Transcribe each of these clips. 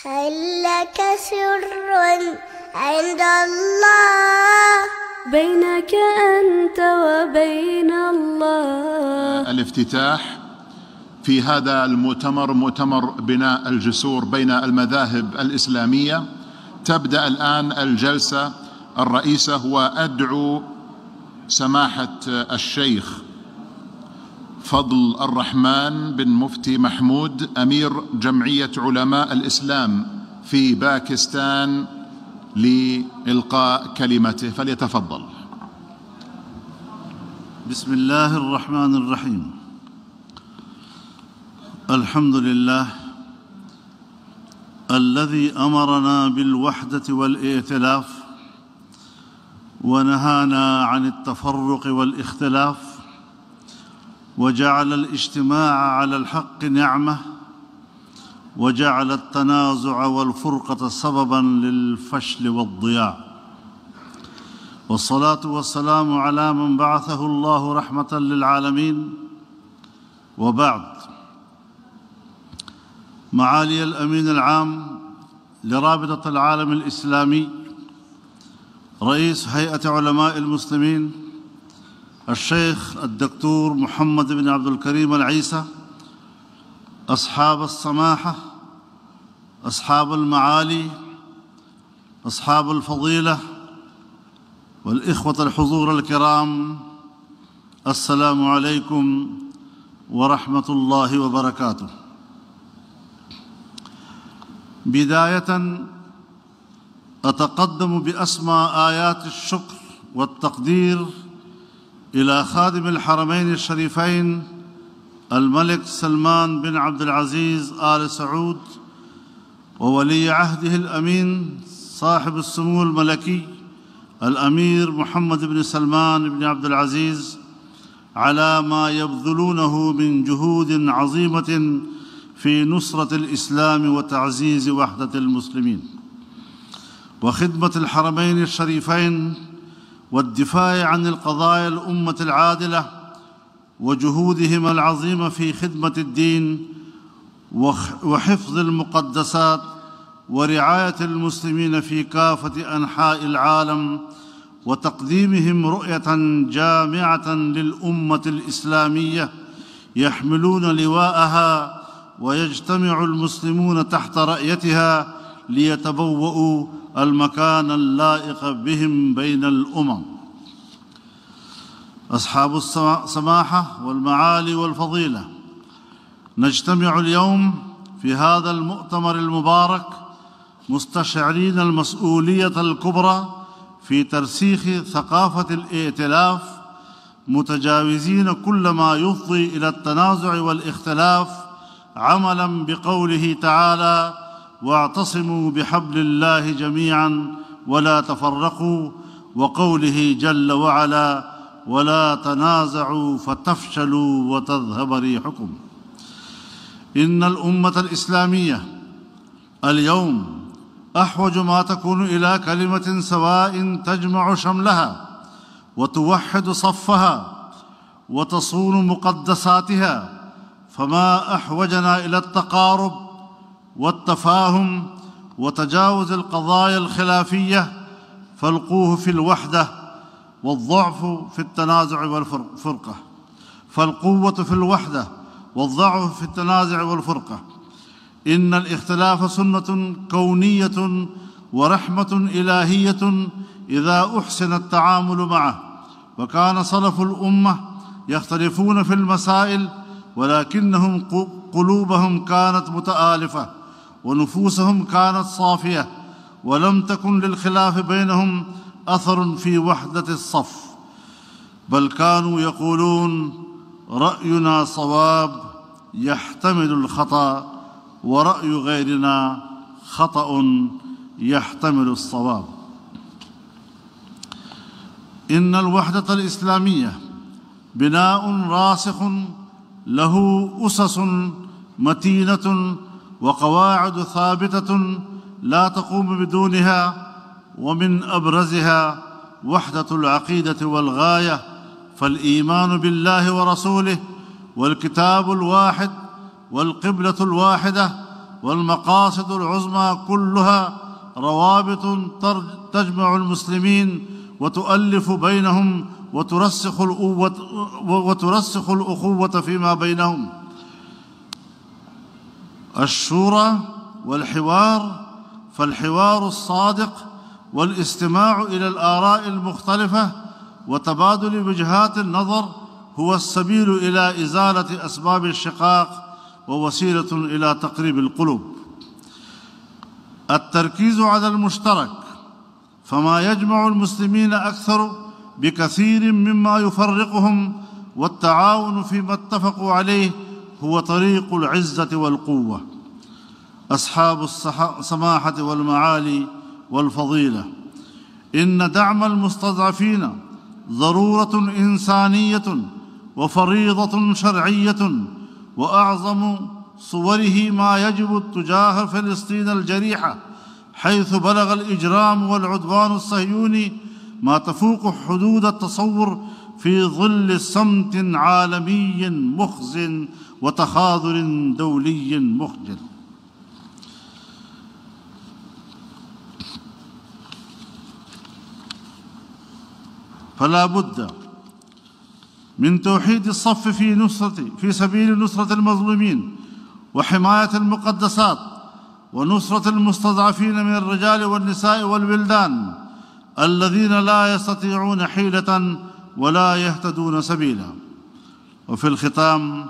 هل لك سر عند الله بينك أنت وبين الله؟ الافتتاح في هذا المؤتمر، مؤتمر بناء الجسور بين المذاهب الإسلامية. تبدأ الآن الجلسة الرئيسة، وأدعو سماحة الشيخ فضل الرحمن بن مفتي محمود أمير جمعية علماء الإسلام في باكستان لإلقاء كلمته، فليتفضل. بسم الله الرحمن الرحيم. الحمد لله الذي أمرنا بالوحدة والائتلاف ونهانا عن التفرق والاختلاف، وجعل الاجتماع على الحق نعمة، وجعل التنازع والفرقة سبباً للفشل والضياع. والصلاة والسلام على من بعثه الله رحمة للعالمين، وبعد. معالي الأمين العام لرابطة العالم الإسلامي، رئيس هيئة علماء المسلمين الشيخ الدكتور محمد بن عبد الكريم العيسى، أصحاب السماحة، أصحاب المعالي، أصحاب الفضيلة، والإخوة الحضور الكرام، السلام عليكم ورحمة الله وبركاته. بداية أتقدم بأسمى آيات الشكر والتقدير إلى خادم الحرمين الشريفين الملك سلمان بن عبد العزيز آل سعود، وولي عهده الأمين صاحب السمو الملكي الأمير محمد بن سلمان بن عبد العزيز، على ما يبذلونه من جهود عظيمة في نصرة الإسلام وتعزيز وحدة المسلمين وخدمة الحرمين الشريفين، والدفاع عن القضايا الأمة العادلة، وجهودهما العظيمة في خدمة الدين وحفظ المقدسات ورعاية المسلمين في كافة أنحاء العالم، وتقديمهم رؤية جامعة للأمة الإسلامية يحملون لواءها، ويجتمع المسلمون تحت رأيتها ليتبوؤوا المكان اللائق بهم بين الأمم. أصحاب السماحة والمعالي والفضيلة، نجتمع اليوم في هذا المؤتمر المبارك مستشعرين المسؤولية الكبرى في ترسيخ ثقافة الائتلاف، متجاوزين كل ما يفضي إلى التنازع والاختلاف، عملاً بقوله تعالى: واعتصموا بحبل الله جميعاً ولا تفرقوا، وقوله جل وعلا: ولا تنازعوا فتفشلوا وتذهب ريحكم. إن الأمة الإسلامية اليوم أحوج ما تكون إلى كلمة سواء تجمع شملها وتوحد صفها وتصون مقدساتها، فما أحوجنا إلى التقارب والتفاهم وتجاوز القضايا الخلافية، فالقوه في الوحدة، والضعف في التنازع والفرقة. فالقوة في الوحدة والضعف في التنازع والفرقة. إن الاختلاف سنة كونية ورحمة إلهية إذا أحسن التعامل معه، وكان سلف الأمة يختلفون في المسائل، ولكنهم قلوبهم كانت متآلفة ونفوسهم كانت صافية، ولم تكن للخلاف بينهم أثر في وحدة الصف، بل كانوا يقولون: رأينا صواب يحتمل الخطأ، ورأي غيرنا خطأ يحتمل الصواب. إن الوحدة الإسلامية بناء راسخ له أسس متينة وقواعد ثابتة لا تقوم بدونها، ومن أبرزها وحدة العقيدة والغاية، فالإيمان بالله ورسوله والكتاب الواحد والقبلة الواحدة والمقاصد العظمى كلها روابط تجمع المسلمين وتؤلف بينهم وترسخ الأخوة فيما بينهم. الشورى والحوار، فالحوار الصادق والاستماع إلى الآراء المختلفة وتبادل وجهات النظر هو السبيل إلى إزالة أسباب الشقاق ووسيلة إلى تقريب القلوب. التركيز على المشترك، فما يجمع المسلمين أكثر بكثير مما يفرقهم، والتعاون فيما اتفقوا عليه هو طريق العزة والقوة. أصحاب السماحة والمعالي والفضيلة، إن دعم المستضعفين ضرورة إنسانية وفريضة شرعية، وأعظم صوره ما يجب تجاه فلسطين الجريحة، حيث بلغ الإجرام والعدوان الصهيوني ما تفوق حدود التصور في ظل صمت عالمي مخزن وتخاذل دولي مخجل. فلا بد من توحيد الصف في سبيل نصرة المظلومين وحماية المقدسات ونصرة المستضعفين من الرجال والنساء والولدان الذين لا يستطيعون حيلة ولا يهتدون سبيلا. وفي الختام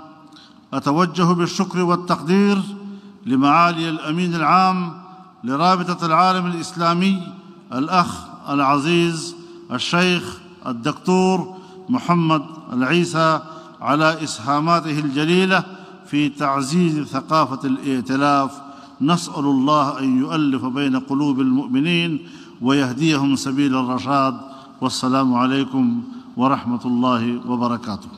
أتوجه بالشكر والتقدير لمعالي الأمين العام لرابطة العالم الإسلامي الأخ العزيز الشيخ الدكتور محمد العيسى على إسهاماته الجليلة في تعزيز ثقافة الائتلاف. نسأل الله أن يؤلف بين قلوب المؤمنين ويهديهم سبيل الرشاد. والسلام عليكم ورحمة الله وبركاته.